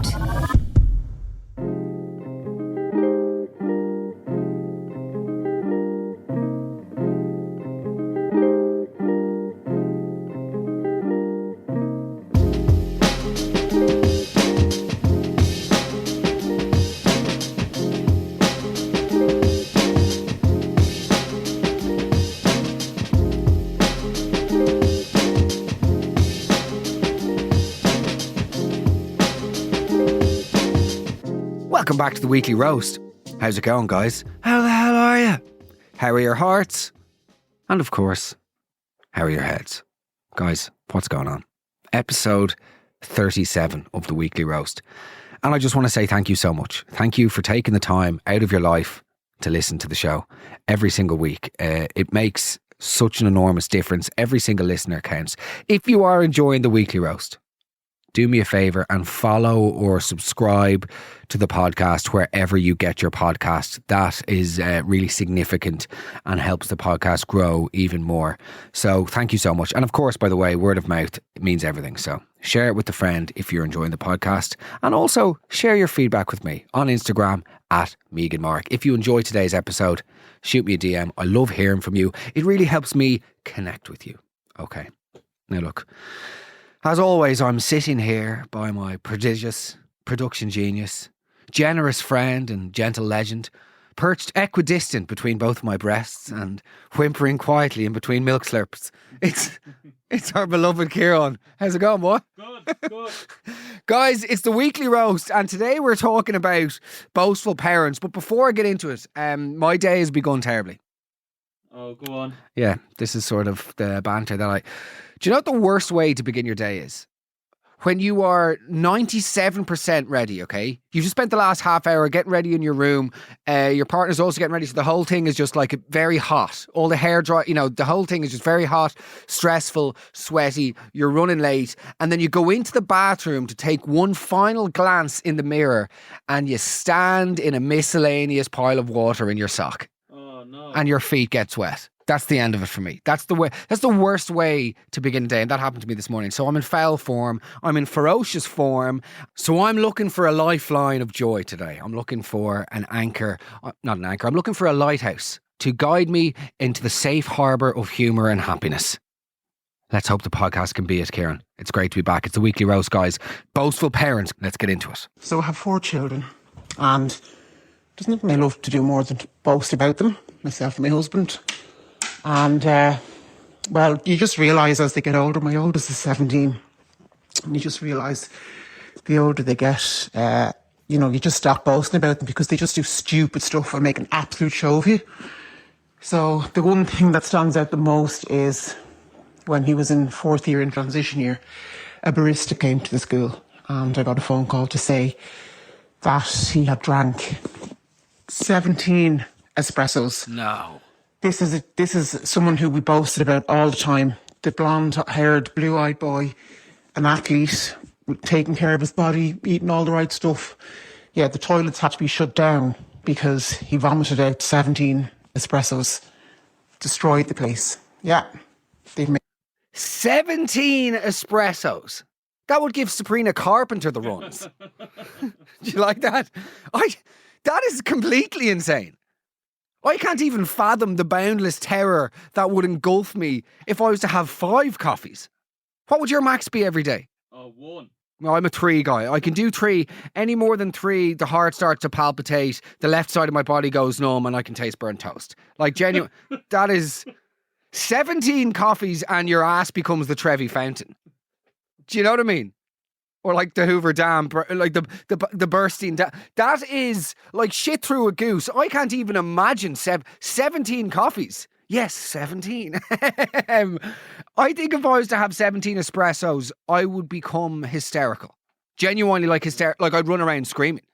GoLoud. Welcome back to the Weekly Roast. How's it going, guys? How the hell are you? How are your hearts? And of course, how are your heads? Guys, what's going on? Episode 37 of the Weekly Roast. And I just want to say thank you so much. Thank you for taking the time out of your life to listen to the show every single week. It makes such an enormous difference. Every single listener counts. If you are enjoying the Weekly Roast, do me a favour and follow or subscribe to the podcast wherever you get your podcast. That is really significant and helps the podcast grow even more. So thank you so much. And of course, by the way, word of mouth means everything. So share it with a friend if you're enjoying the podcast. And also share your feedback with me on Instagram at MeganMark. If you enjoyed today's episode, shoot me a DM. I love hearing from you. It really helps me connect with you. Okay. Now look. As always, I'm sitting here by my prodigious production genius, generous friend and gentle legend, perched equidistant between both my breasts and whimpering quietly in between milk slurps. It's our beloved Kieran. How's it going, boy? Good. Guys, it's the Weekly Roast, and today we're talking about boastful parents. But before I get into it, my day has begun terribly. Oh, go on. Yeah, this is sort of the banter that Do you know what the worst way to begin your day is? When you are 97% ready, okay? You've just spent the last half hour getting ready in your room. Your partner's also getting ready. So the whole thing is just like very hot. All the hair dry, the whole thing is just very hot, stressful, sweaty. You're running late. And then you go into the bathroom to take one final glance in the mirror and you stand in a miscellaneous pile of water in your sock. Oh, no. And your feet get wet. That's the end of it for me. That's the worst way to begin a day. And that happened to me this morning. So I'm in foul form. I'm in ferocious form. So I'm looking for a lifeline of joy today. I'm looking for an anchor, not an anchor. I'm looking for a lighthouse to guide me into the safe harbour of humour and happiness. Let's hope the podcast can be it, Kieran. It's great to be back. It's the Weekly Roast, guys. Boastful parents. Let's get into it. So I have 4 children, and there's nothing I love to do more than to boast about them, myself and my husband. And, well, you just realise as they get older, my oldest is 17, and you just realise the older they get, you just stop boasting about them because they just do stupid stuff and make an absolute show of you. So the one thing that stands out the most is when he was in 4th year in transition year, a barista came to the school and I got a phone call to say that he had drank 17 espressos. No. This is someone who we boasted about all the time. The blonde-haired, blue-eyed boy, an athlete, taking care of his body, eating all the right stuff. Yeah, the toilets had to be shut down because he vomited out 17 espressos. Destroyed the place. Yeah. 17 espressos. That would give Sabrina Carpenter the runs. Do you like that? That is completely insane. I can't even fathom the boundless terror that would engulf me if I was to have 5 coffees. What would your max be every day? 1. No, I'm a 3 guy. I can do 3. Any more than 3, the heart starts to palpitate, the left side of my body goes numb, and I can taste burnt toast. Like, genuine. That is 17 coffees and your ass becomes the Trevi Fountain. Do you know what I mean? Or like the Hoover Dam, like the bursting dam. That is like shit through a goose. I can't even imagine 17 coffees. Yes, 17. I think if I was to have 17 espressos, I would become hysterical. Genuinely like I'd run around screaming.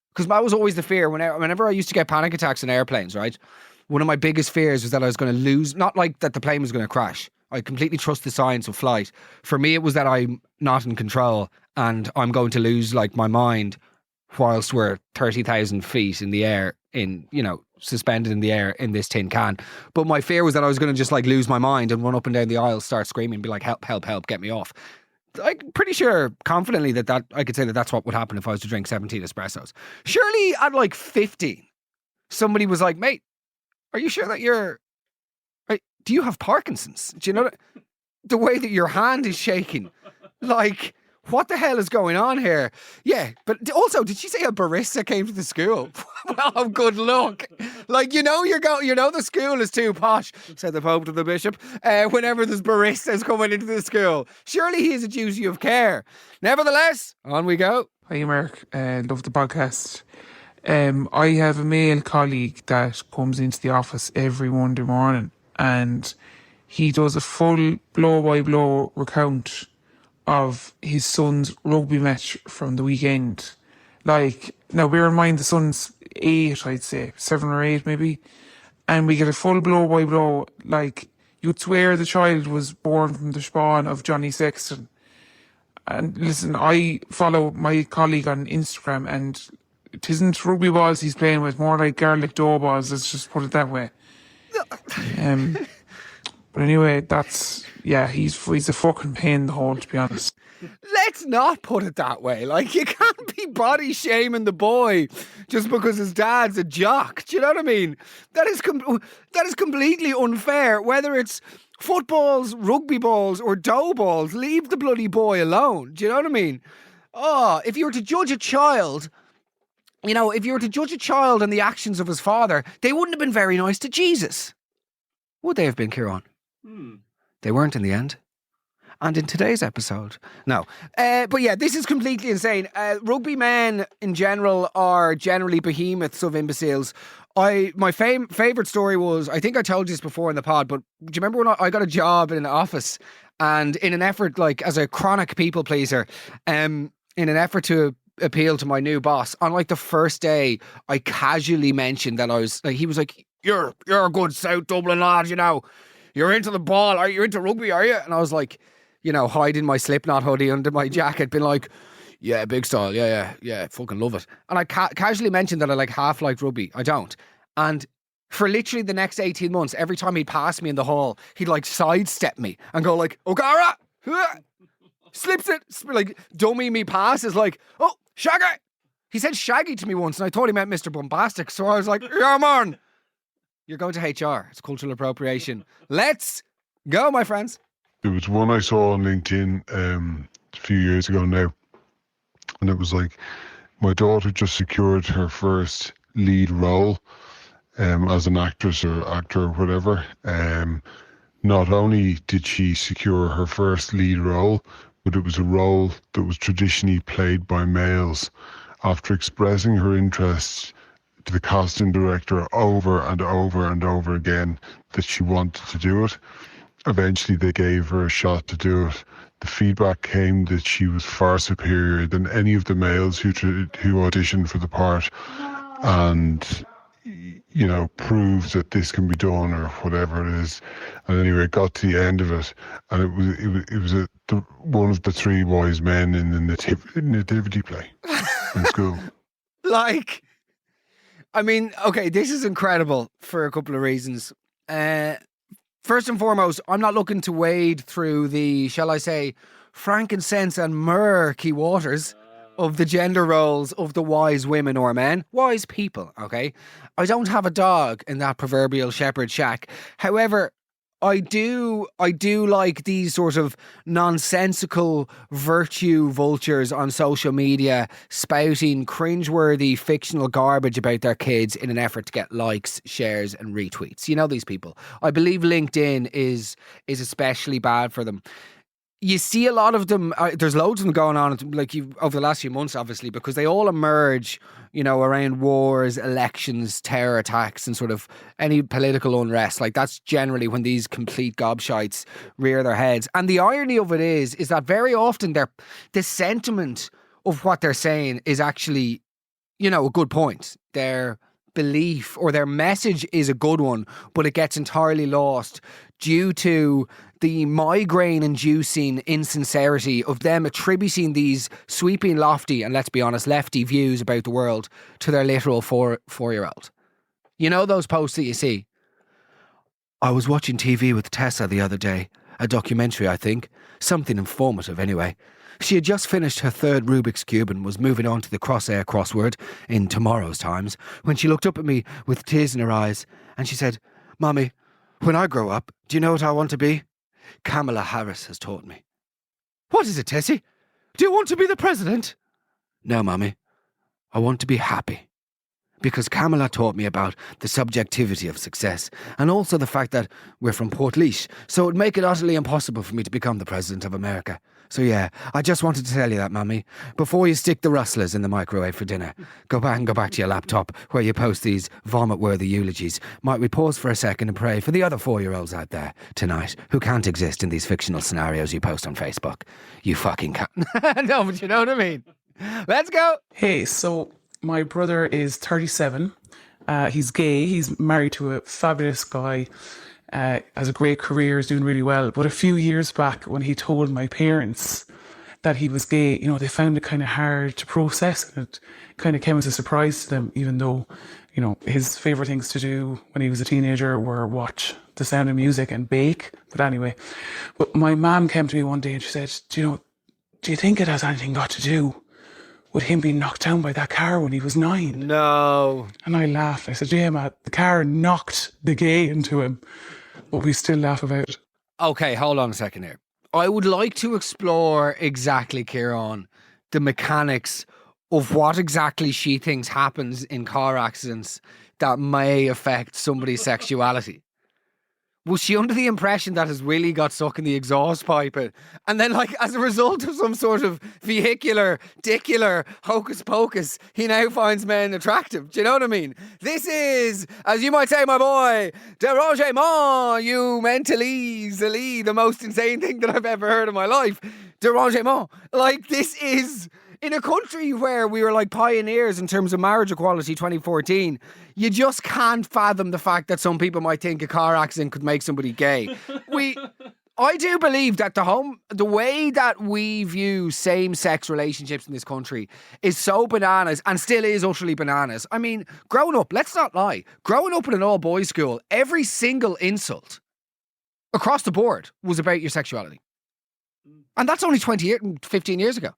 Because that was always the fear. Whenever I used to get panic attacks on airplanes, right? One of my biggest fears was that I was going to lose, not like that the plane was going to crash. I completely trust the science of flight. For me, it was that I'm not in control and I'm going to lose like my mind whilst we're 30,000 feet in the air suspended in the air in this tin can. But my fear was that I was going to just like lose my mind and run up and down the aisle, start screaming, be like, help, help, help, get me off. I'm pretty sure confidently that I could say that that's what would happen if I was to drink 17 espressos. Surely at like 15, somebody was like, mate, are you sure that do you have Parkinson's? Do you know the way that your hand is shaking? Like, what the hell is going on here? Yeah, but also, did she say a barista came to the school? Well, good luck. Like, you know the school is too posh, said the Pope to the Bishop, whenever there's baristas coming into the school. Surely he has a duty of care. Nevertheless, on we go. Hi, Mark. Love the podcast. I have a male colleague that comes into the office every Monday morning, and he does a full blow-by-blow recount of his son's rugby match from the weekend. Like, now bear in mind the son's 8, I'd say, 7 or 8 maybe, and we get a full blow-by-blow. Like, you'd swear the child was born from the spawn of Johnny Sexton. And listen, I follow my colleague on Instagram, and it isn't rugby balls he's playing with, more like garlic dough balls, let's just put it that way. But anyway, he's a fucking pain in the hole, to be honest. Let's not put it that way. Like, you can't be body shaming the boy just because his dad's a jock. Do you know what I mean? That is completely unfair. Whether it's footballs, rugby balls, or dough balls, leave the bloody boy alone. Do you know what I mean? Oh, if you were to judge a child, and the actions of his father, they wouldn't have been very nice to Jesus. Would they have been, Kieran? They weren't in the end. And in today's episode, no. But yeah, this is completely insane. Rugby men in general are generally behemoths of imbeciles. My favourite story was, I think I told you this before in the pod, but do you remember when I got a job in an office, and in an effort, like, as a chronic people pleaser, in an effort to appeal to my new boss, on like the first day, I casually mentioned that I was like, he was like, you're a good South Dublin lad, you know, you're into the ball, you're into rugby, are you? And I was like, hiding my Slipknot hoodie under my jacket, been like, yeah, big style, yeah, fucking love it. And I casually mentioned that I like half liked rugby. I don't. And for literally the next 18 months, every time he'd pass me in the hall, he'd like sidestep me and go like, O'Gara, slips it, like dummy me passes like, oh, Shaggy. He said Shaggy to me once, and I thought he meant Mr. Bombastic, so I was like, yeah, man. You're going to HR. It's cultural appropriation. Let's go, my friends. There was one I saw on LinkedIn a few years ago now, and it was like, my daughter just secured her first lead role as an actress or actor or whatever. Not only did she secure her first lead role, but it was a role that was traditionally played by males. After expressing her interest to the casting director over and over and over again that she wanted to do it, eventually they gave her a shot to do it. The feedback came that she was far superior than any of the males who auditioned for the part, and proves that this can be done or whatever it is. And anyway, it got to the end of it, and it was one of the 3 wise men in the nativity play in school. Like, I mean, okay, this is incredible for a couple of reasons. First and foremost, I'm not looking to wade through the, shall I say, frankincense and murky waters of the gender roles of the wise women or men. Wise people, okay? I don't have a dog in that proverbial shepherd shack. However, I do like these sort of nonsensical virtue vultures on social media spouting cringeworthy fictional garbage about their kids in an effort to get likes, shares and retweets. You know these people. I believe LinkedIn is especially bad for them. You see a lot of them, there's loads of them going on like over the last few months, obviously, because they all emerge, around wars, elections, terror attacks and sort of any political unrest. Like, that's generally when these complete gobshites rear their heads. And the irony of it is that very often the sentiment of what they're saying is actually, a good point. Their belief or their message is a good one, but it gets entirely lost due to the migraine-inducing insincerity of them attributing these sweeping, lofty, and let's be honest, lefty views about the world to their literal four-year-old. You know those posts that you see? I was watching TV with Tessa the other day, A documentary, I think. Something informative, anyway. She had just finished her third Rubik's Cube and was moving on to the crosshair crossword in tomorrow's Times when she looked up at me with tears in her eyes and she said, "Mommy, when I grow up, do you know what I want to be? Kamala Harris has taught me." "What is it, Tessie? Do you want to be the president?" "No, Mommy. I want to be happy. Because Kamala taught me about the subjectivity of success and also the fact that we're from Portlaoise, so it would make it utterly impossible for me to become the President of America. So yeah, I just wanted to tell you that, Mummy. Before you stick the rustlers in the microwave for dinner, go back to your laptop where you post these vomit-worthy eulogies. Might we pause for a second and pray for the other 4-year-olds out there tonight who can't exist in these fictional scenarios you post on Facebook? You fucking can't. No, but you know what I mean. Let's go. Hey, so my brother is 37. He's gay. He's married to a fabulous guy. Has a great career, is doing really well. But a few years back, when he told my parents that he was gay, they found it kind of hard to process. And it kind of came as a surprise to them, even though, his favourite things to do when he was a teenager were watch The Sound of Music and bake. But anyway, but my mum came to me one day and she said, do you think it has anything got to do with him being knocked down by that car when he was 9? No. And I laughed. I said, yeah, Matt, the car knocked the gay into him. But we still laugh about it. Okay, hold on a second here. I would like to explore exactly, Kieran, the mechanics of what exactly she thinks happens in car accidents that may affect somebody's sexuality. Was she under the impression that his willy got stuck in the exhaust pipe and then, as a result of some sort of dicular hocus pocus, he now finds men attractive? Do you know what I mean? This is, as you might say, my boy, derangement, you mentalese, the most insane thing that I've ever heard in my life. Derangement. This is... In a country where we were pioneers in terms of marriage equality 2014, you just can't fathom the fact that some people might think a car accident could make somebody gay. I do believe that the way that we view same-sex relationships in this country is so bananas and still is utterly bananas. I mean, growing up, let's not lie, growing up in an all-boys school, every single insult across the board was about your sexuality. And that's only 15 years ago.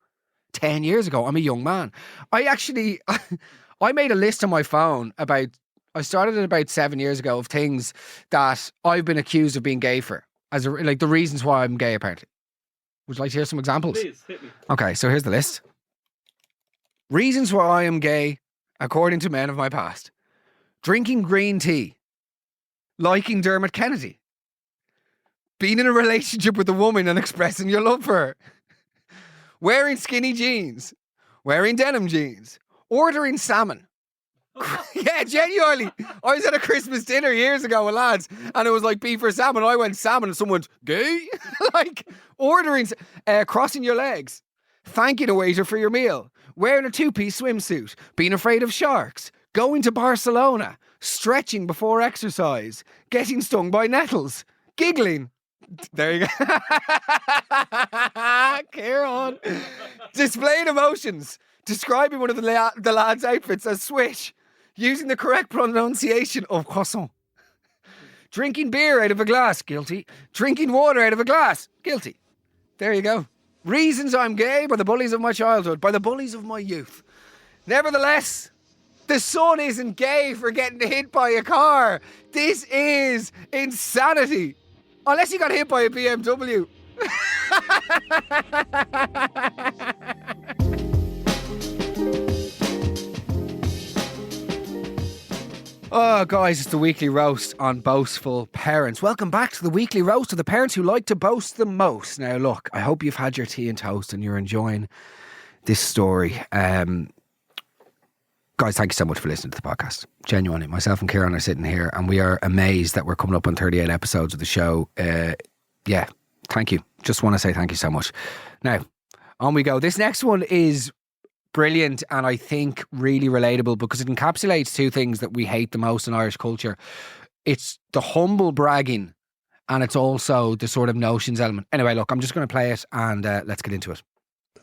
10 years ago. I'm a young man. I made a list on my phone I started it about 7 years ago of things that I've been accused of being gay for, as the reasons why I'm gay, apparently. Would you like to hear some examples? Please, hit me. Okay, so here's the list. Reasons why I am gay, according to men of my past. Drinking green tea. Liking Dermot Kennedy. Being in a relationship with a woman and expressing your love for her. Wearing skinny jeans, wearing denim jeans, ordering salmon. Yeah, genuinely. I was at a Christmas dinner years ago with lads and it was beef or salmon. I went salmon and someone went, gay? Ordering, crossing your legs, thanking a waiter for your meal, wearing a 2-piece swimsuit, being afraid of sharks, going to Barcelona, stretching before exercise, getting stung by nettles, giggling. There you go. Kieran. Displaying emotions. Describing one of the lads' outfits as swish. Using the correct pronunciation of croissant. Drinking beer out of a glass. Guilty. Drinking water out of a glass. Guilty. There you go. Reasons I'm gay by the bullies of my childhood. By the bullies of my youth. Nevertheless, the son isn't gay for getting hit by a car. This is insanity. Unless he got hit by a BMW. Oh, guys, it's the weekly roast on Boastful Parents. Welcome back to the weekly roast of the parents who like to boast the most. Now, look, I hope you've had your tea and toast and you're enjoying this story. Guys, thank you so much for listening to the podcast. Genuinely, myself and Kieran are sitting here and we are amazed that we're coming up on 38 episodes of the show. Yeah, thank you. Just want to say thank you so much. Now, on we go. This next one is brilliant and I think really relatable because it encapsulates two things that we hate the most in Irish culture. It's the humble bragging and it's also the sort of notions element. Anyway, look, I'm just going to play it and let's get into it.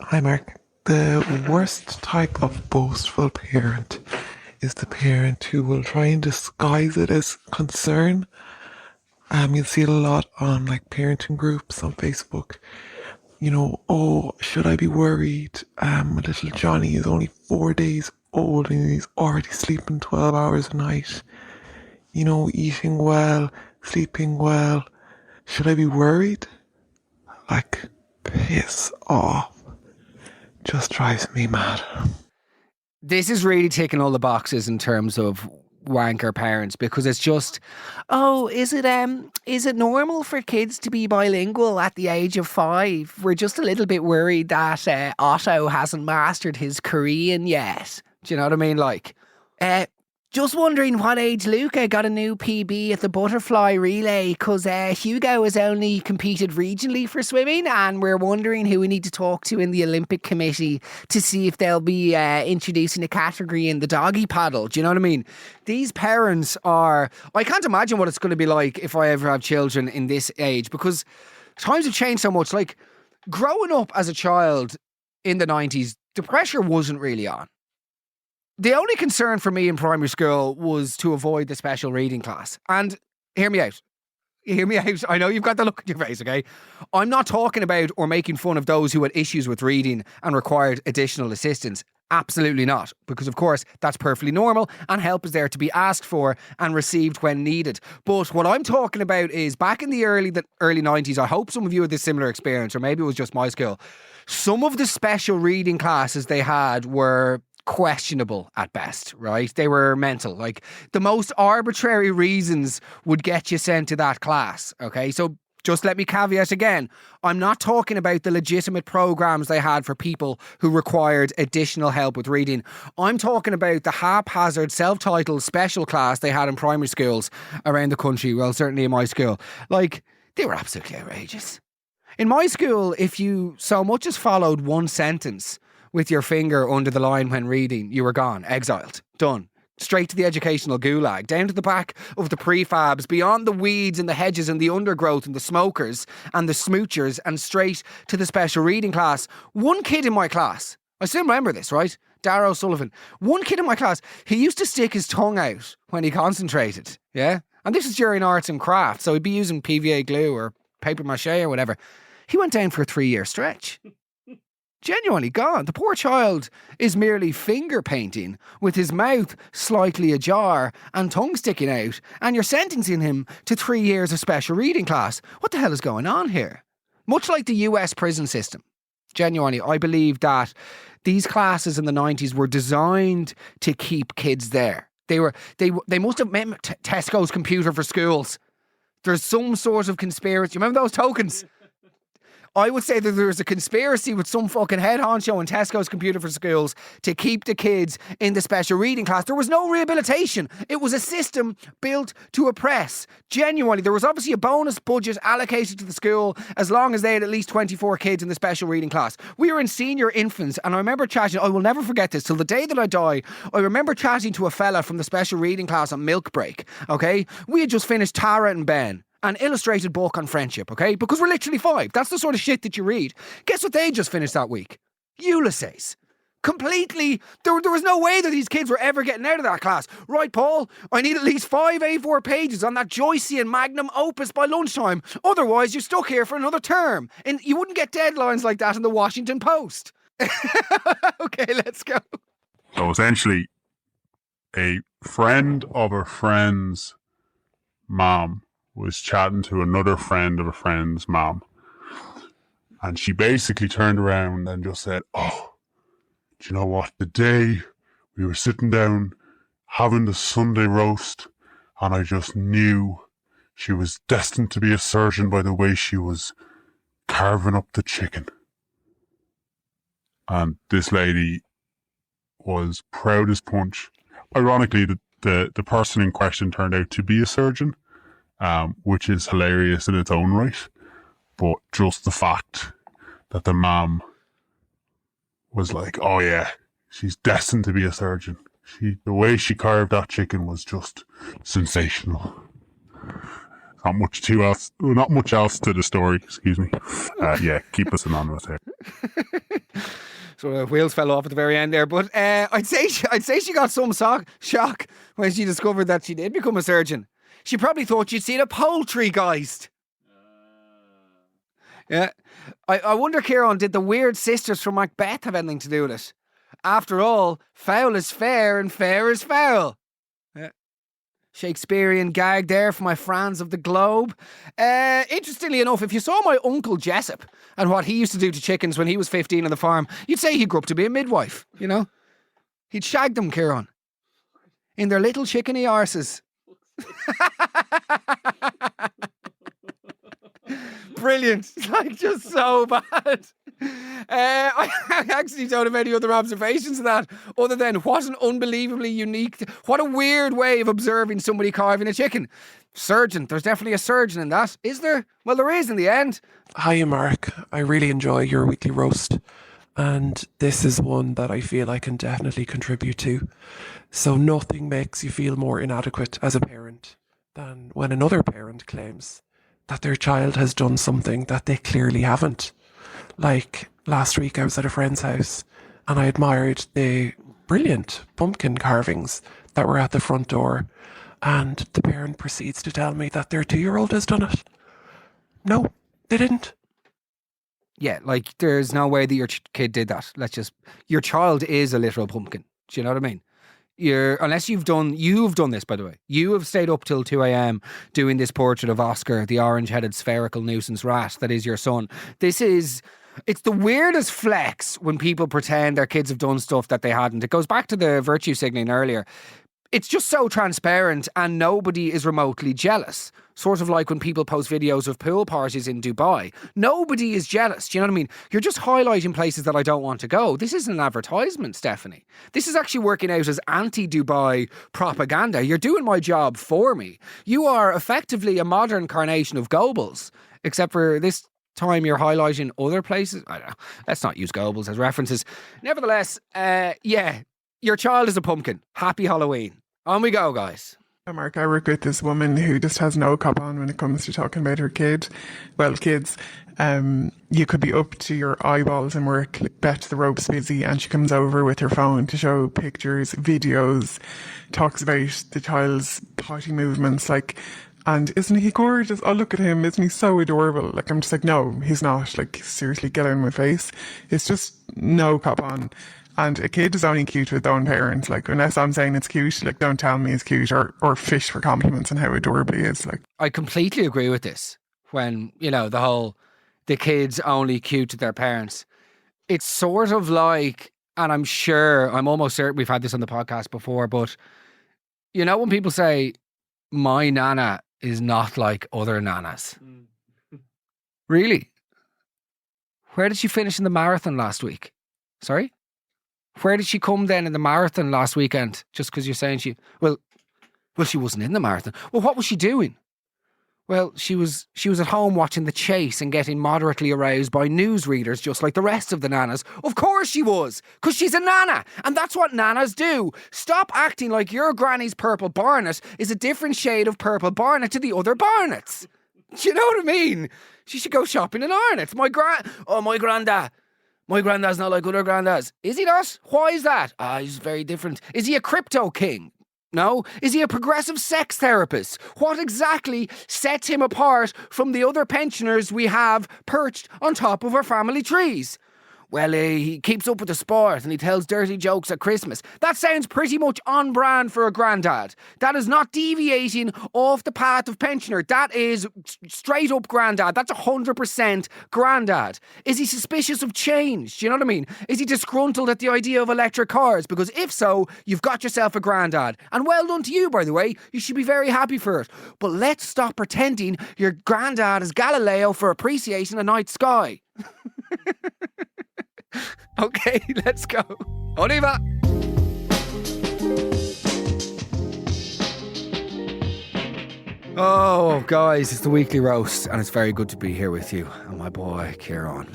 Hi, Mark. The worst type of boastful parent is the parent who will try and disguise it as concern You'll see it a lot on like parenting groups on Facebook. You know, oh, should I be worried? Little Johnny is only 4 days old and he's already sleeping 12 hours a night. You know, eating well, sleeping well. Should I be worried? Like, piss off. Just drives me mad. This is really ticking all the boxes in terms of wanker parents, because it's just, oh, is it normal for kids to be bilingual at the age of 5? We're just a little bit worried that Otto hasn't mastered his Korean yet. Do you know what I mean? Like, just wondering what age Luca got a new PB at the butterfly relay, because Hugo has only competed regionally for swimming, and we're wondering who we need to talk to in the Olympic Committee to see if they'll be introducing a category in the doggy paddle. Do you know what I mean? These parents are... I can't imagine what it's going to be like if I ever have children in this age, because times have changed so much. Like, growing up as a child in the 90s, the pressure wasn't really on. The only concern for me in primary school was to avoid the special reading class. And hear me out. Hear me out. I know you've got the look on your face, okay? I'm not talking about or making fun of those who had issues with reading and required additional assistance. Absolutely not. Because, of course, that's perfectly normal and help is there to be asked for and received when needed. But what I'm talking about is back in the early 90s, I hope some of you had this similar experience, or maybe it was just my school. Some of the special reading classes they had were questionable at best, right? They were mental. Like, the most arbitrary reasons would get you sent to that class, okay? So just let me caveat again. I'm not talking about the legitimate programs they had for people who required additional help with reading. I'm talking about the haphazard self-titled special class they had in primary schools around the country. Well, certainly in my school. Like, they were absolutely outrageous. In my school, if you so much as followed one sentence with your finger under the line when reading, you were gone, exiled, done. Straight to the educational gulag, down to the back of the prefabs, beyond the weeds and the hedges and the undergrowth and the smokers and the smoochers, and straight to the special reading class. One kid in my class, I still remember this, right? Darrow Sullivan. One kid in my class, he used to stick his tongue out when he concentrated, yeah? And this is during arts and crafts, so he'd be using PVA glue or paper mache or whatever. He went down for a 3-year stretch. Genuinely gone. The poor child is merely finger painting with his mouth slightly ajar and tongue sticking out, and you're sentencing him to 3 years of special reading class. What the hell is going on here? Much like the US prison system. Genuinely, I believe that these classes in the 90s were designed to keep kids there. They must have meant Tesco's computer for schools. There's some sort of conspiracy. Remember those tokens? I would say that there's a conspiracy with some fucking head honcho in Tesco's computer for schools to keep the kids in the special reading class. There was no rehabilitation. It was a system built to oppress. Genuinely, there was obviously a bonus budget allocated to the school as long as they had at least 24 kids in the special reading class. We were in senior infants, and I remember chatting, I will never forget this, till the day that I die, I remember chatting to a fella from the special reading class on milk break, okay? We had just finished Tara and Ben, an illustrated book on friendship, okay? Because we're literally 5. That's the sort of shit that you read. Guess what they just finished that week? Ulysses. Completely. There was no way that these kids were ever getting out of that class. Right, Paul? I need at least 5 A4 pages on that Joycean magnum opus by lunchtime. Otherwise, you're stuck here for another term. And you wouldn't get deadlines like that in the Washington Post. Okay, let's go. So essentially, a friend of a friend's mom was chatting to another friend of a friend's mom. And she basically turned around and just said, "Oh, do you know what? The day we were sitting down having the Sunday roast, and I just knew she was destined to be a surgeon by the way she was carving up the chicken." And this lady was proud as punch. Ironically, the person in question turned out to be a surgeon, which is hilarious in its own right. But just the fact that the mom was like, "Oh yeah, she's destined to be a surgeon. The way she carved that chicken was just sensational." Not much else to the story. Excuse me. Yeah, keep us anonymous here. So wheels fell off at the very end there, but I'd say she got some shock when she discovered that she did become a surgeon. She probably thought you'd seen a poultrygeist. Yeah. I wonder, Kieran, did the weird sisters from Macbeth have anything to do with it? After all, foul is fair and fair is foul. Yeah. Shakespearean gag there for my friends of the globe. Interestingly enough, if you saw my uncle Jessup and what he used to do to chickens when he was 15 on the farm, you'd say he grew up to be a midwife, you know? He'd shag them, Kieran, in their little chickeny arses. Brilliant. Like, just so bad. I actually don't have any other observations of that other than what an unbelievably unique, what a weird way of observing somebody carving a chicken. Surgeon. There's definitely a surgeon in that. Is there? Well, there is in the end. Hiya, Mark. I really enjoy your weekly roast, and this is one that I feel I can definitely contribute to. So nothing makes you feel more inadequate as a parent than when another parent claims that their child has done something that they clearly haven't. Like last week I was at a friend's house and I admired the brilliant pumpkin carvings that were at the front door, and the parent proceeds to tell me that their 2-year-old has done it. No, they didn't. Yeah, like, there's no way that your kid did that. Your child is a literal pumpkin. Do you know what I mean? Unless you've done this, by the way. You have stayed up till 2 a.m. doing this portrait of Oscar, the orange-headed spherical nuisance rat that is your son. It's the weirdest flex when people pretend their kids have done stuff that they hadn't. It goes back to the virtue signaling earlier. It's just so transparent and nobody is remotely jealous. Sort of like when people post videos of pool parties in Dubai. Nobody is jealous. Do you know what I mean? You're just highlighting places that I don't want to go. This isn't an advertisement, Stephanie. This is actually working out as anti-Dubai propaganda. You're doing my job for me. You are effectively a modern carnation of Goebbels, except for this time you're highlighting other places. I don't know. Let's not use Goebbels as references. Nevertheless, yeah, your child is a pumpkin. Happy Halloween. On we go, guys. Mark, I work with this woman who just has no cop on when it comes to talking about her kid. Well, kids. You could be up to your eyeballs in work, like Bet the Rope's busy, and she comes over with her phone to show pictures, videos, talks about the child's potty movements, like, and isn't he gorgeous? Oh, look at him. Isn't he so adorable? Like, I'm just like, no, he's not. Like, seriously, get out of my face. It's just no cop on. And a kid is only cute with their own parents. Like, unless I'm saying it's cute, like, don't tell me it's cute or fish for compliments on how adorable he is. Like, I completely agree with this. When, you know, the kid's only cute to their parents. It's sort of like, and I'm almost certain we've had this on the podcast before, but, you know, when people say, my nana is not like other nanas. Really? Where did she finish in the marathon last week? Sorry? Where did she come then in the marathon last weekend? Just because you're saying well, she wasn't in the marathon. Well, what was she doing? Well, she was at home watching The Chase and getting moderately aroused by newsreaders just like the rest of the nanas. Of course she was, because she's a nana, and that's what nanas do. Stop acting like your granny's purple barnet is a different shade of purple barnet to the other barnets. Do you know what I mean? She should go shopping in Arnott. My granddad. My granddad's not like other granddads. Is he not? Why is that? He's very different. Is he a crypto king? No. Is he a progressive sex therapist? What exactly sets him apart from the other pensioners we have perched on top of our family trees? Well, he keeps up with the sport and he tells dirty jokes at Christmas. That sounds pretty much on brand for a granddad. That is not deviating off the path of pensioner. That is straight up granddad. That's 100% granddad. Is he suspicious of change? Do you know what I mean? Is he disgruntled at the idea of electric cars? Because if so, you've got yourself a granddad. And well done to you, by the way. You should be very happy for it. But let's stop pretending your granddad is Galileo for appreciating the night sky. Okay, let's go. Oliva! Oh, guys, it's the weekly roast, and it's very good to be here with you and my boy, Kieran.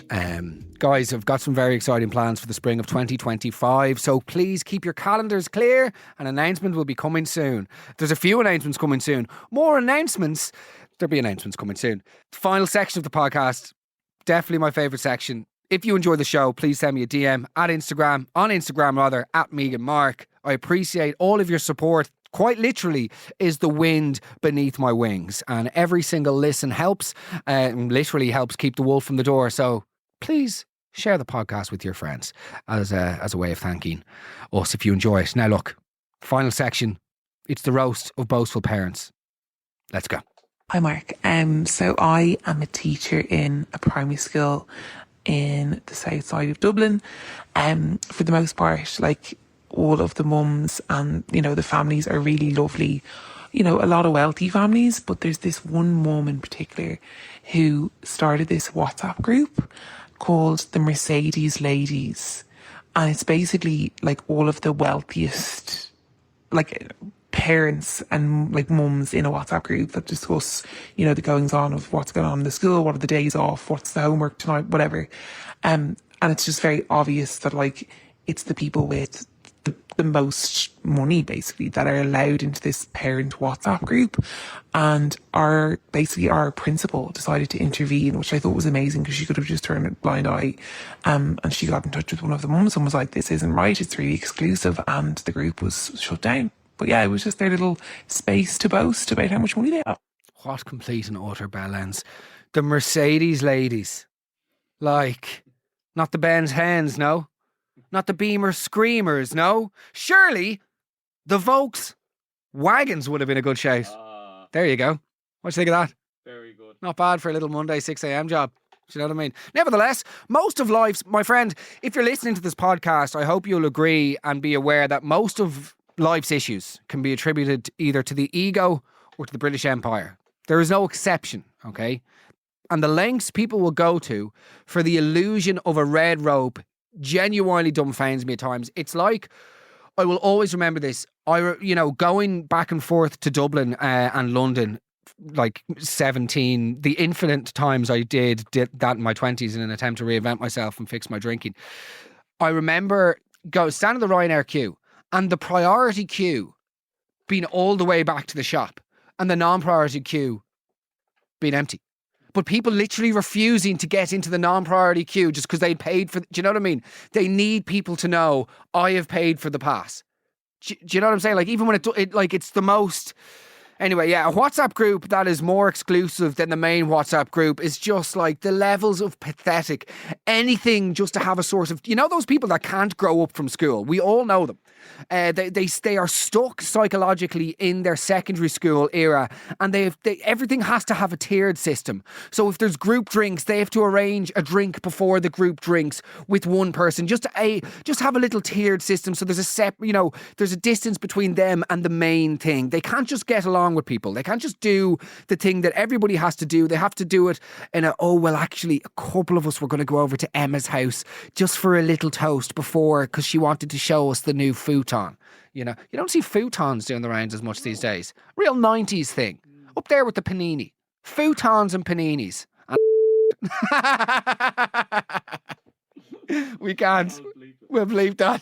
Guys, I've got some very exciting plans for the spring of 2025, so please keep your calendars clear. An announcement will be coming soon. There's a few announcements coming soon. More announcements. There'll be announcements coming soon. Final section of the podcast, definitely my favourite section. If you enjoy the show, please send me a DM on Instagram, at Megan Mark. I appreciate all of your support. quite literally, is the wind beneath my wings. And every single listen helps, literally helps keep the wolf from the door. So please share the podcast with your friends as a way of thanking us if you enjoy it. Now look, final section. It's the roast of boastful parents. Let's go. Hi, Mark. So I am a teacher in a primary school in the south side of Dublin. For the most part, like, all of the mums and, the families are really lovely. A lot of wealthy families, but there's this one mum in particular who started this WhatsApp group called the Mercedes Ladies. And it's basically like all of the wealthiest, like, parents and like mums in a WhatsApp group that discuss, the goings on of what's going on in the school, what are the days off, what's the homework tonight, whatever. And it's just very obvious that, like, it's the people with the most money basically that are allowed into this parent WhatsApp group. And our principal decided to intervene, which I thought was amazing because she could have just turned a blind eye. And she got in touch with one of the mums and was like, this isn't right, it's really exclusive, and the group was shut down. But yeah, it was just their little space to boast about how much money they have. What complete and utter bellends. The Mercedes Ladies. Like, not the Benz Hens, no. Not the Beamer Screamers, no. Surely the Vokes Wagons would have been a good shout. There you go. What do you think of that? Very good. Not bad for a little Monday 6 a.m. job. Do you know what I mean? Nevertheless, most of life's, my friend, if you're listening to this podcast, I hope you'll agree and be aware that most of life's issues can be attributed either to the ego or to the British Empire. There is no exception, okay? And the lengths people will go to for the illusion of a red rope genuinely dumbfounds me at times. It's like, I will always remember this. Going back and forth to Dublin and London, like 17, the infinite times I did that in my 20s in an attempt to reinvent myself and fix my drinking. I remember standing in the Ryanair queue and the priority queue being all the way back to the shop and the non-priority queue being empty. But people literally refusing to get into the non-priority queue just because they paid for... Do you know what I mean? They need people to know, I have paid for the pass. Do you know what I'm saying? Like, even when it's the most... Anyway, yeah, a WhatsApp group that is more exclusive than the main WhatsApp group is just like the levels of pathetic. Anything just to have a sort of... You know those people that can't grow up from school? We all know them. They are stuck psychologically in their secondary school era, and everything has to have a tiered system. So if there's group drinks, they have to arrange a drink before the group drinks with one person, just have a little tiered system. So there's there's a distance between them and the main thing. They can't just get along with people. They can't just do the thing that everybody has to do. They have to do it in actually a couple of us were going to go over to Emma's house just for a little toast before, because she wanted to show us the new futon. You don't see futons doing the rounds as much these days. Real 90s thing. Up there with the panini. Futons and paninis. We can't. We'll bleep that.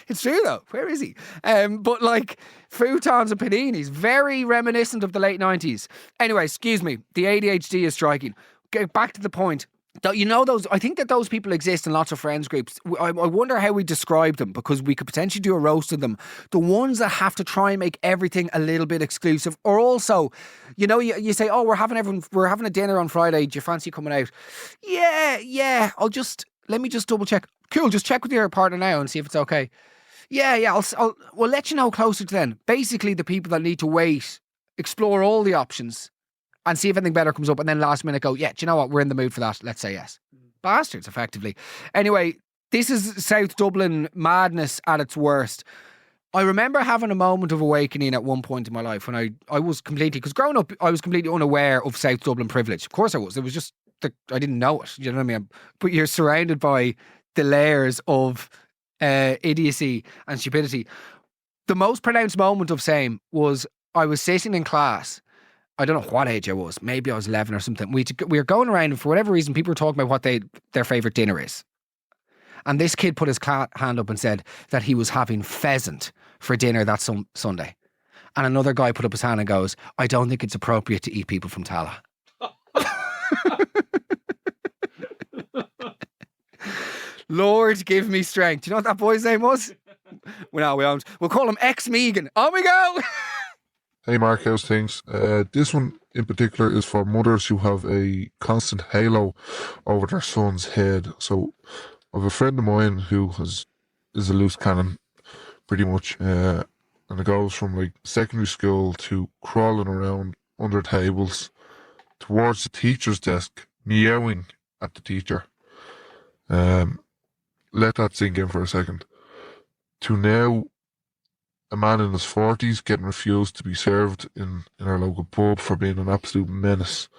It's true though. Where is he? But like futons and paninis, very reminiscent of the late 90s. Anyway, excuse me. The ADHD is striking. Get back to the point. I think that those people exist in lots of friends groups. I wonder how we describe them, because we could potentially do a roast of them. The ones that have to try and make everything a little bit exclusive, or also, you say, oh, we're having a dinner on Friday. Do you fancy coming out? Yeah. Let me just double check. Cool. Just check with your partner now and see if it's okay. Yeah. We'll let you know closer to then. Basically, the people that need to wait, explore all the options, and see if anything better comes up, and then last minute go, yeah, do you know what? We're in the mood for that. Let's say yes. Bastards, effectively. Anyway, this is South Dublin madness at its worst. I remember having a moment of awakening at one point in my life when I was completely... Because growing up, I was completely unaware of South Dublin privilege. Of course I was. It was just... I didn't know it. You know what I mean? But you're surrounded by the layers of idiocy and stupidity. The most pronounced moment of same was I was sitting in class. I don't know what age I was. Maybe I was 11 or something. We were going around, and for whatever reason, people were talking about what their favourite dinner is. And this kid put his hand up and said that he was having pheasant for dinner that Sunday. And another guy put up his hand and goes, I don't think it's appropriate to eat people from Tala. Lord, give me strength. Do you know what that boy's name was? No, we won't. We'll call him ex-Megan. On we go. Hey Mark, how's things? This one in particular is for mothers who have a constant halo over their son's head. So I have a friend of mine who is a loose cannon, pretty much, and it goes from like secondary school to crawling around under tables towards the teacher's desk, meowing at the teacher. Let that sink in for a second. To now, a man in his 40s getting refused to be served in our local pub for being an absolute menace.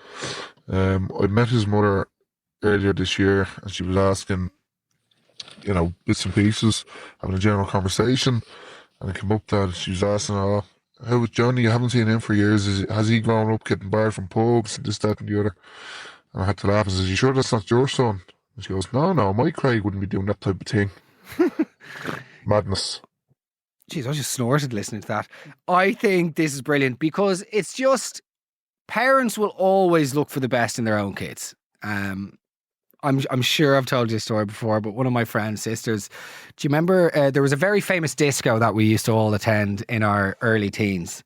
I met his mother earlier this year and she was asking, bits and pieces, having a general conversation, and it came up that she was asking, how is Johnny? I haven't seen him for years. Has he grown up getting barred from pubs, this, that and the other? And I had to laugh and says, you sure that's not your son? And she goes, no, my Craig wouldn't be doing that type of thing. Madness. Jeez, I just snorted listening to that. I think this is brilliant because it's just parents will always look for the best in their own kids. I'm sure I've told you this story before, but one of my friend's sisters, do you remember there was a very famous disco that we used to all attend in our early teens?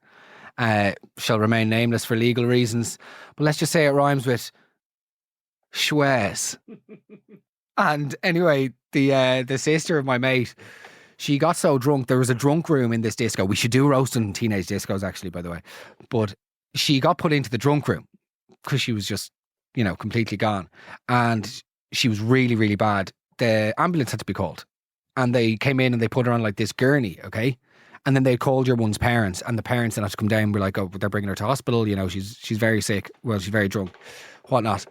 Shall remain nameless for legal reasons, but let's just say it rhymes with Schwez. And anyway, the sister of my mate, she got so drunk. There was a drunk room in this disco. We should do roasting teenage discos, actually, by the way. But she got put into the drunk room because she was just, completely gone. And she was really, really bad. The ambulance had to be called. And they came in and they put her on like this gurney, okay? And then they called your one's parents. And the parents then had to come down and were like, oh, they're bringing her to hospital. She's very sick. Well, she's very drunk, whatnot.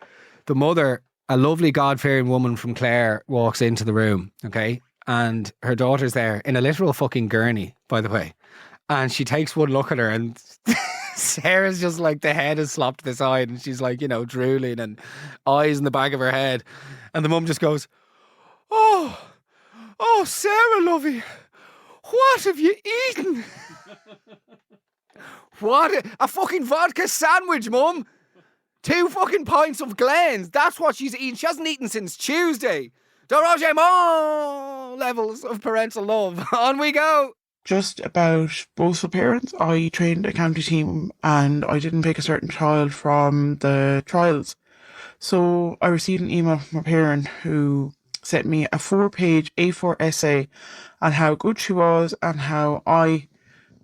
The mother, a lovely God-fearing woman from Clare, walks into the room, okay? And her daughter's there in a literal fucking gurney, by the way. And she takes one look at her and Sarah's just like, the head is slopped to the side and she's like, drooling and eyes in the back of her head. And the mum just goes, oh, Sarah, lovey, what have you eaten? What? A fucking vodka sandwich, mum. 2 fucking pints of Glens. That's what she's eaten. She hasn't eaten since Tuesday. More levels of parental love. On we go. Just about boastful parents, I trained a county team and I didn't pick a certain child from the trials. So I received an email from a parent who sent me a 4-page A4 essay on how good she was and how I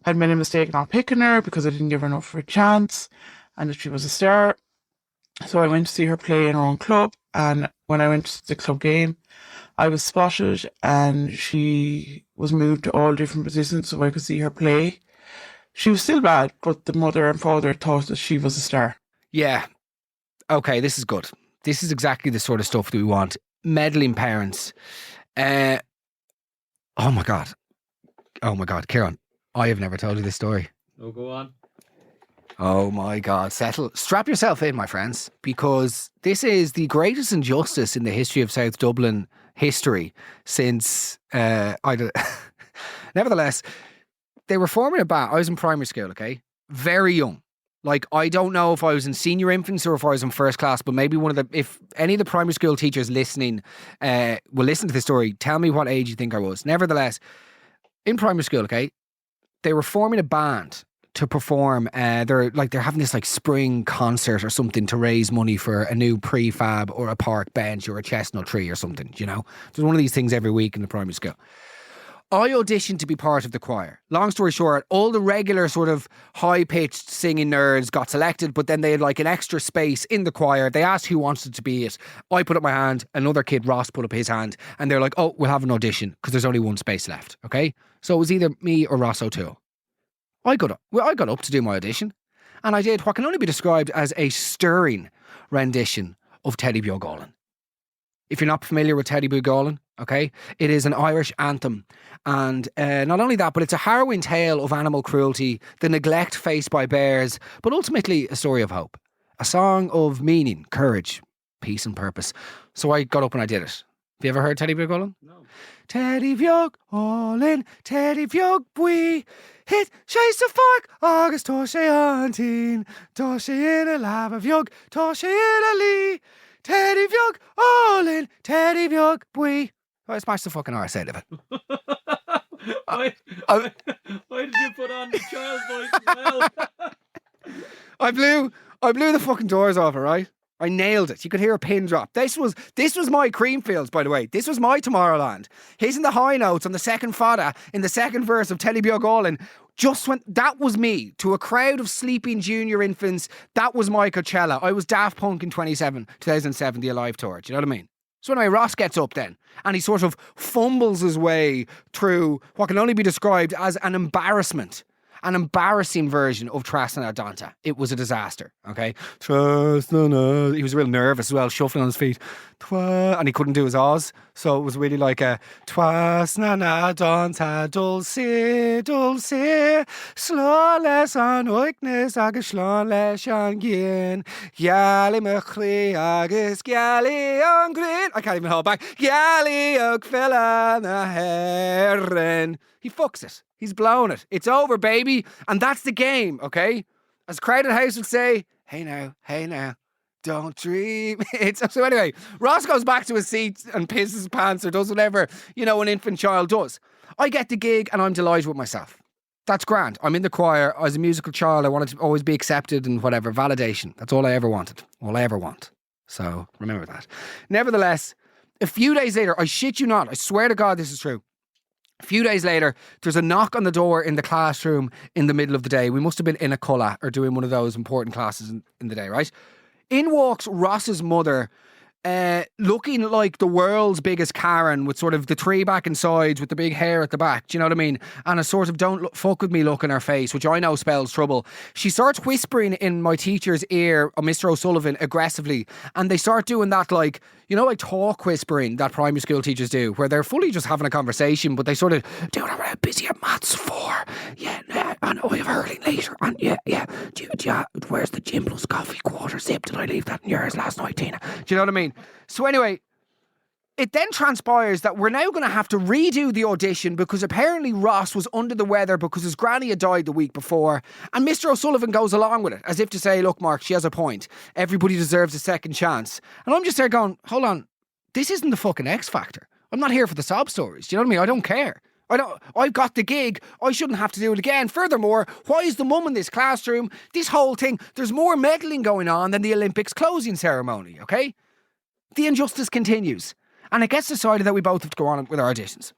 had made a mistake not picking her because I didn't give her enough of a chance and that she was a star. So I went to see her play in her own club, and when I went to the club game, I was spotted and she was moved to all different positions so I could see her play. She was still bad, but the mother and father thought that she was a star. Yeah. Okay, this is good. This is exactly the sort of stuff that we want. Meddling parents. Oh my God, Kieran, I have never told you this story. Oh, go on. Oh my God, strap yourself in, my friends, because this is the greatest injustice in the history of South Dublin history since, nevertheless, they were forming a band. I was in primary school, okay? Very young. Like, I don't know if I was in senior infants or if I was in first class, but maybe if any of the primary school teachers listening will listen to this story, tell me what age you think I was. Nevertheless, in primary school, okay, they were forming a band to perform. They're having this like spring concert or something to raise money for a new prefab or a park bench or a chestnut tree or something, There's one of these things every week in the primary school. I auditioned to be part of the choir. Long story short, all the regular sort of high-pitched singing nerds got selected, but then they had like an extra space in the choir. They asked who wanted to be it. I put up my hand, another kid, Ross, put up his hand, and they're like, oh, we'll have an audition because there's only one space left, okay? So it was either me or Ross O'Toole. I got up to do my audition, and I did what can only be described as a stirring rendition of Teddy Bugolin. If you're not familiar with Teddy Bugolin, okay, it is an Irish anthem. And not only that, but it's a harrowing tale of animal cruelty, the neglect faced by bears, but ultimately a story of hope. A song of meaning, courage, peace and purpose. So I got up and I did it. Have you ever heard Teddy Bugolin? No. Teddy Bugolin, Teddy Bug bui, hit chase the fork, August toshe antin, toshe in a lava bug, toshe in a lee. Teddy Bug, all in, Teddy Bug, bui. Oh, I smashed the fucking arse out of it. Why, why, why did you put on the child voice as well? I blew the fucking doors off her, right? I nailed it. You could hear a pin drop. This was my Creamfields, by the way. This was my Tomorrowland. Hitting the high notes on the second fada in the second verse of Telly Biogalin. Just when that was me to a crowd of sleeping junior infants. That was my Coachella. I was Daft Punk in 2007, the Alive tour. Do you know what I mean? So anyway, Ross gets up then and he sort of fumbles his way through what can only be described as an embarrassing version of Trasna Danta. It was a disaster, okay? Trasna. He was real nervous as well, shuffling on his feet. And he couldn't do his Oz. So it was really like a Trasna Danta dulce, dulce, slawless an oiknes agus slawless an gin, Yali mechli agus Yali an grin. I can't even hold back. Yali ogfella na herren. He fucks it. He's blown it. It's over, baby. And that's the game, okay? As Crowded House would say, hey now, don't dream. So anyway, Ross goes back to his seat and pisses his pants or does whatever, an infant child does. I get the gig and I'm delighted with myself. That's grand. I'm in the choir. As a musical child, I wanted to always be accepted and whatever. Validation. That's all I ever wanted. All I ever want. So remember that. Nevertheless, a few days later, I shit you not, I swear to God this is true. A few days later, there's a knock on the door in the classroom in the middle of the day. We must have been in a colour or doing one of those important classes in the day, right? In walks Ross's mother, looking like the world's biggest Karen with sort of the tree back and sides with the big hair at the back. Do you know what I mean? And a sort of fuck with me look in her face, which I know spells trouble. She starts whispering in my teacher's ear, Mr. O'Sullivan, aggressively. And they start doing that like talk whispering that primary school teachers do, where they're fully just having a conversation, but they sort of, dude, I'm really busy at maths 4. Yeah, and I have hurling later. And yeah. Where's the gym plus coffee quarter zip? Did I leave that in yours last night, Tina? Do you know what I mean? So anyway, it then transpires that we're now going to have to redo the audition because apparently Ross was under the weather because his granny had died the week before, and Mr. O'Sullivan goes along with it as if to say, look, Mark, she has a point. Everybody deserves a second chance. And I'm just there going, hold on, this isn't the fucking X Factor. I'm not here for the sob stories. Do you know what I mean? I don't care. I've got the gig. I shouldn't have to do it again. Furthermore, why is the mum in this classroom? This whole thing, there's more meddling going on than the Olympics closing ceremony, okay? The injustice continues. And it gets decided that we both have to go on with our auditions.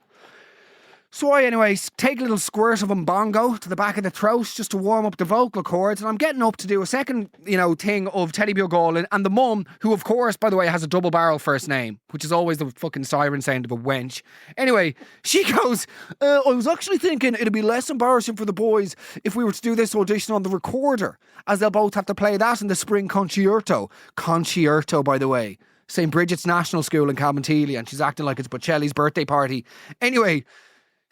So I, anyways, take a little squirt of Mbongo to the back of the throat just to warm up the vocal cords. And I'm getting up to do a second, thing of Teddy Biogalin. And the mum, who, of course, by the way, has a double barrel first name, which is always the fucking siren sound of a wench. Anyway, she goes, I was actually thinking it'd be less embarrassing for the boys if we were to do this audition on the recorder, as they'll both have to play that in the spring concerto. Concerto, by the way. St. Bridget's National School in Cabinteely, and she's acting like it's Bocelli's birthday party. Anyway,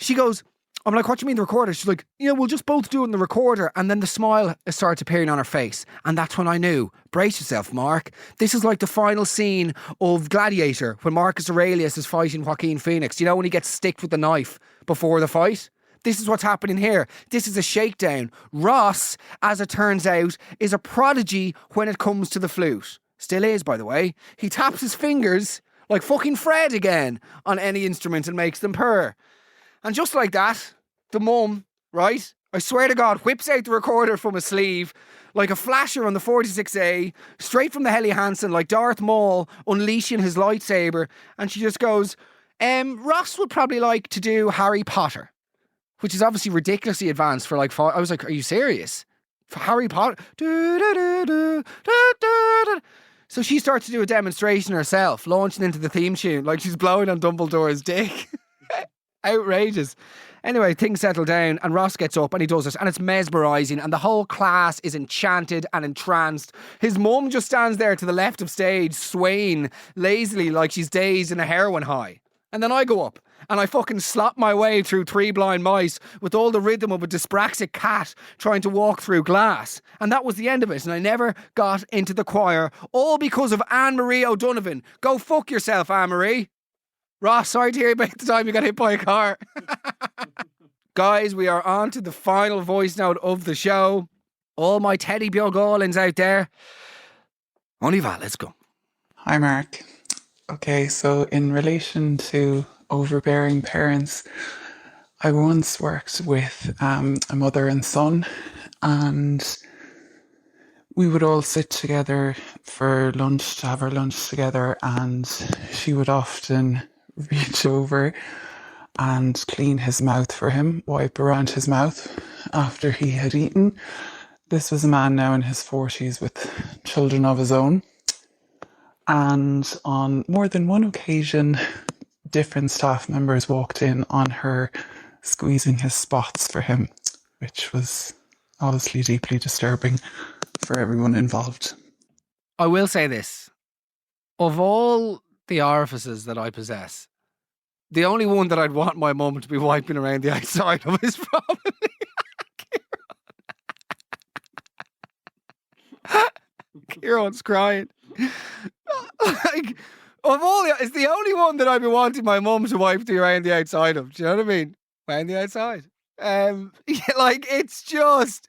she goes, I'm like, what do you mean the recorder? She's like, we'll just both do it in the recorder. And then the smile starts appearing on her face. And that's when I knew, brace yourself, Mark. This is like the final scene of Gladiator, when Marcus Aurelius is fighting Joaquin Phoenix. When he gets sticked with the knife before the fight? This is what's happening here. This is a shakedown. Ross, as it turns out, is a prodigy when it comes to the flute. Still is, by the way. He taps his fingers like fucking Fred again on any instrument and makes them purr. And just like that, the mum, right, I swear to God, whips out the recorder from a sleeve like a flasher on the 46A, straight from the Helly Hansen, like Darth Maul unleashing his lightsaber. And she just goes, Ross would probably like to do Harry Potter, which is obviously ridiculously advanced for like 5. I was like, are you serious? For Harry Potter? So she starts to do a demonstration herself, launching into the theme tune like she's blowing on Dumbledore's dick. Outrageous. Anyway, things settle down and Ross gets up and he does it and it's mesmerising and the whole class is enchanted and entranced. His mum just stands there to the left of stage, swaying lazily like she's dazed in a heroin high. And then I go up and I fucking slop my way through 3 blind mice with all the rhythm of a dyspraxic cat trying to walk through glass. And that was the end of it. And I never got into the choir, all because of Anne-Marie O'Donovan. Go fuck yourself, Anne-Marie. Ross, sorry to hear about the time you got hit by a car. Guys, we are on to the final voice note of the show. All my Teddy Biogalins out there. On y va, let's go. Hi, Mark. Okay, so in relation to overbearing parents, I once worked with a mother and son, and we would all sit together for lunch to have our lunch together, and she would often reach over and clean his mouth for him, wipe around his mouth after he had eaten. This was a man now in his 40s with children of his own. And on more than one occasion, different staff members walked in on her squeezing his spots for him, which was obviously deeply disturbing for everyone involved. I will say this. Of all the orifices that I possess, the only one that I'd want my mum to be wiping around the outside of is probably Kieran's crying. Like, of all it's the only one that I'd be wanting my mum to wipe around the outside of. Do you know what I mean? Around the outside. Like, it's just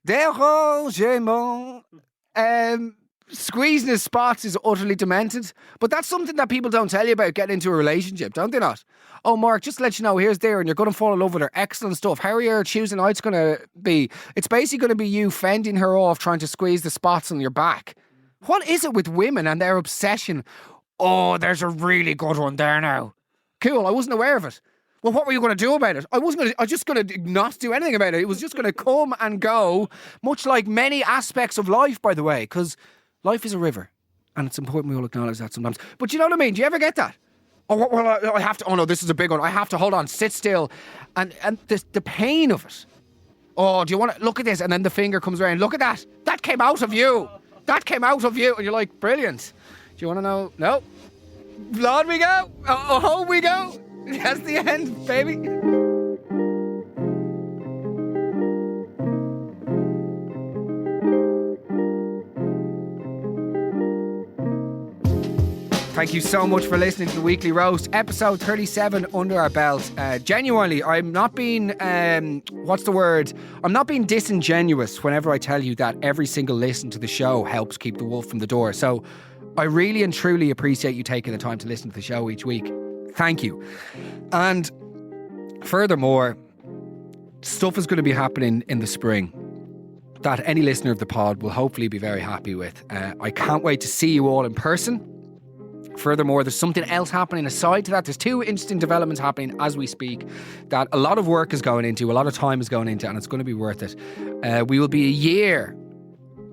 dérangement. Squeezing his spots is utterly demented. But that's something that people don't tell you about getting into a relationship, don't they not? Oh, Mark, just to let you know, here's there, and you're going to fall in love with her. Excellent stuff. How are your Tuesday nights going to be? It's basically going to be you fending her off, trying to squeeze the spots on your back. What is it with women and their obsession? Oh, there's a really good one there now. Cool, I wasn't aware of it. Well, what were you going to do about it? I was just going to not do anything about it. It was just going to come and go, much like many aspects of life, by the way, because life is a river, and it's important we all acknowledge that sometimes. But you know what I mean? Do you ever get that? Oh, well, I have to. Oh no, this is a big one. I have to hold on, sit still, and the pain of it. Oh, do you want to look at this? And then the finger comes around. Look at that. That came out of you. That came out of you, and you're like, brilliant. Do you want to know? No. On we go. Home we go. That's the end, baby. Thank you so much for listening to the Weekly Roast, episode 37 under our belt. Genuinely, I'm not being, I'm not being disingenuous whenever I tell you that every single listen to the show helps keep the wolf from the door. So I really and truly appreciate you taking the time to listen to the show each week. Thank you. And furthermore, stuff is going to be happening in the spring that any listener of the pod will hopefully be very happy with. I can't wait to see you all in person. Furthermore, there's something else happening aside to that. There's two interesting developments happening as we speak that a lot of work is going into, a lot of time is going into, and it's going to be worth it. We will be a year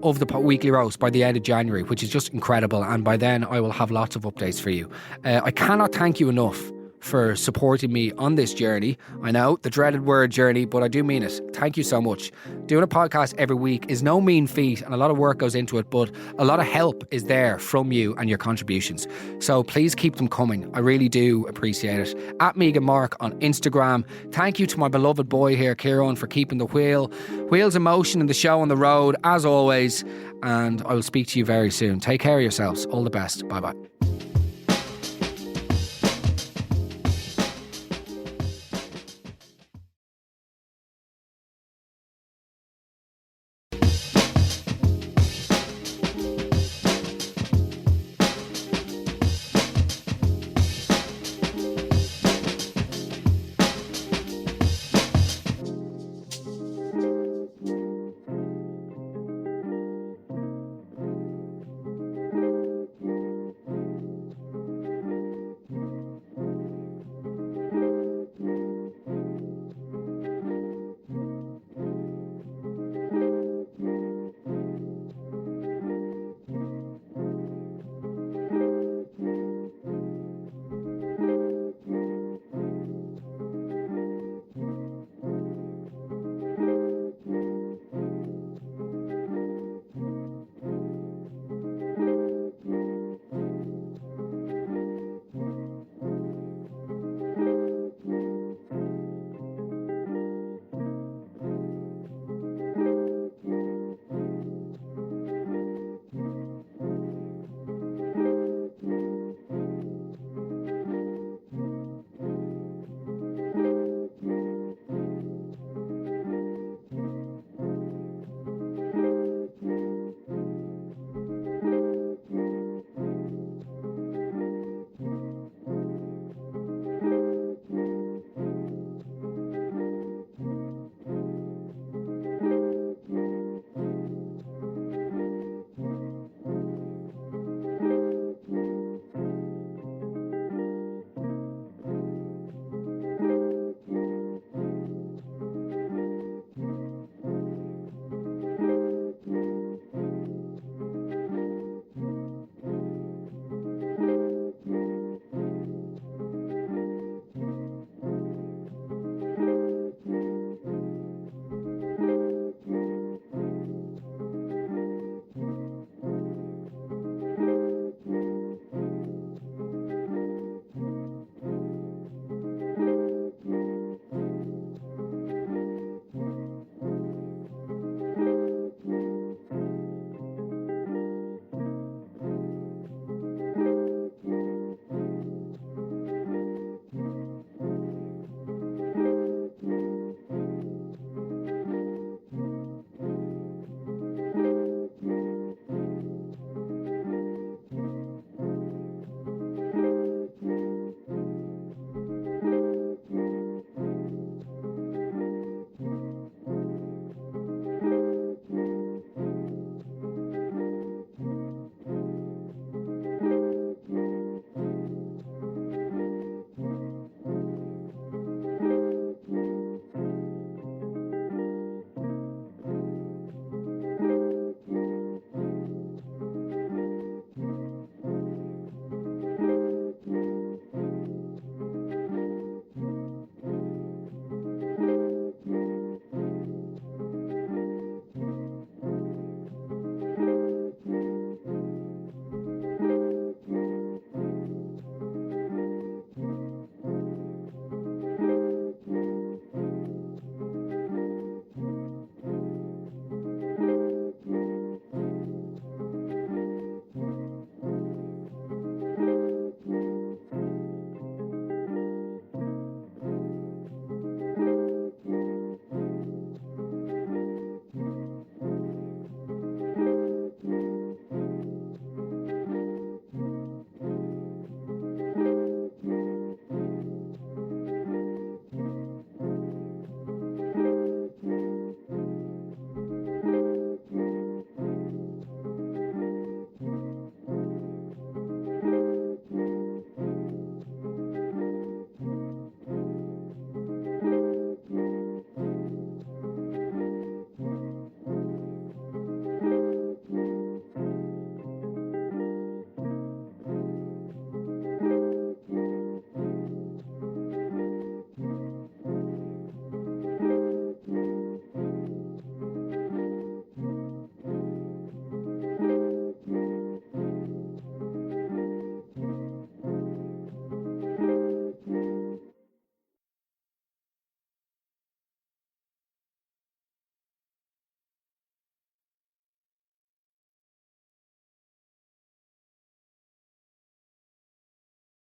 of the Weekly Roast by the end of January, which is just incredible. And by then, I will have lots of updates for you. I cannot thank you enough for supporting me on this journey. I know, the dreaded word journey, but I do mean it. Thank you so much. Doing a podcast every week is no mean feat, and a lot of work goes into it, but a lot of help is there from you and your contributions. So please keep them coming. I really do appreciate it. At Megan Mark on Instagram. Thank you to my beloved boy here, Kieran, for keeping the wheels in motion and the show on the road, as always. And I will speak to you very soon. Take care of yourselves. All the best. Bye-bye.